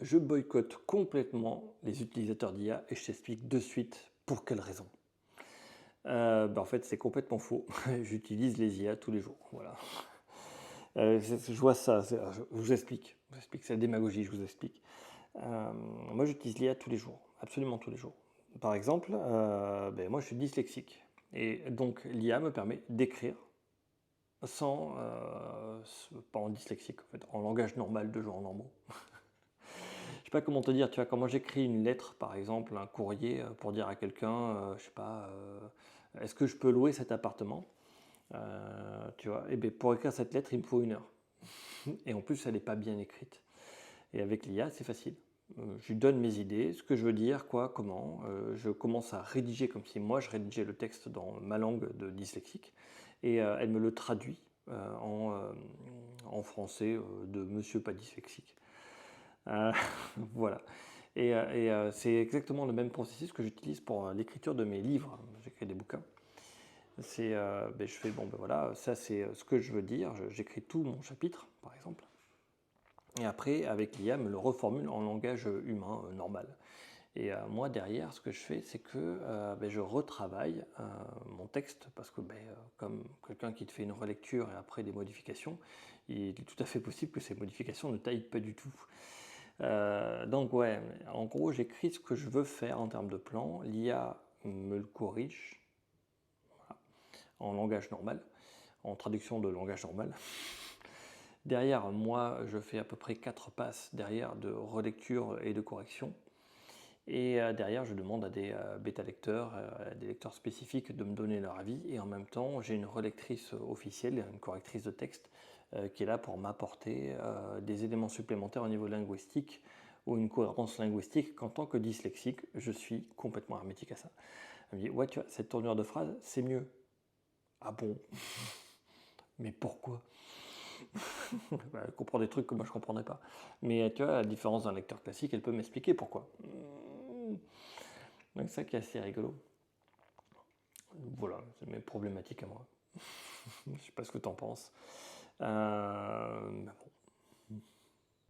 Je boycotte complètement les utilisateurs d'IA et je t'explique de suite pour quelle raison. En fait, c'est complètement faux. J'utilise les IA tous les jours, voilà. Je vois ça, je vous explique, c'est la démagogie, je vous explique. Moi, j'utilise l'IA tous les jours, absolument tous les jours. Par exemple, moi, je suis dyslexique et donc l'IA me permet d'écrire sans, pas en dyslexique, en fait, en langage normal de gens normaux. Je sais pas comment te dire, tu vois, quand moi j'écris une lettre, par exemple, un courrier pour dire à quelqu'un, je sais pas, est-ce que je peux louer cet appartement? Tu vois, et bien pour écrire cette lettre, il me faut 1 heure. Et en plus, elle n'est pas bien écrite. Et avec l'IA, c'est facile. Je lui donne mes idées, ce que je veux dire, quoi, comment. Je commence à rédiger comme si moi je rédigeais le texte dans ma langue de dyslexique. Et elle me le traduit en français de monsieur pas dyslexique. Euh, voilà. C'est exactement le même processus que j'utilise pour l'écriture de mes livres. J'écris des bouquins. Je fais, bon, ben voilà, ça c'est ce que je veux dire. J'écris tout mon chapitre, par exemple. Et après, avec l'IA, me le reformule en langage humain normal. Et moi, derrière, ce que je fais, c'est que je retravaille mon texte, parce que comme quelqu'un qui te fait une relecture et après des modifications, il est tout à fait possible que ces modifications ne taillent pas du tout. Donc ouais, en gros, j'écris ce que je veux faire en termes de plan, l'IA me le corrige en langage normal, en traduction de langage normal. Derrière, moi, je fais à peu près 4 passes derrière de relecture et de correction. Et derrière, je demande à des bêta-lecteurs, des lecteurs spécifiques de me donner leur avis. Et en même temps, j'ai une relectrice officielle, une correctrice de texte, qui est là pour m'apporter des éléments supplémentaires au niveau linguistique ou une cohérence linguistique qu'en tant que dyslexique, je suis complètement hermétique à ça. Elle me dit, ouais, tu vois, cette tournure de phrase, c'est mieux. Ah bon? Mais pourquoi? Elle comprend des trucs que moi je ne comprendrais pas. Mais tu vois, à la différence d'un lecteur classique, elle peut m'expliquer pourquoi. Donc c'est ça qui est assez rigolo. Voilà, c'est mes problématiques à moi. Je sais pas ce que tu en penses.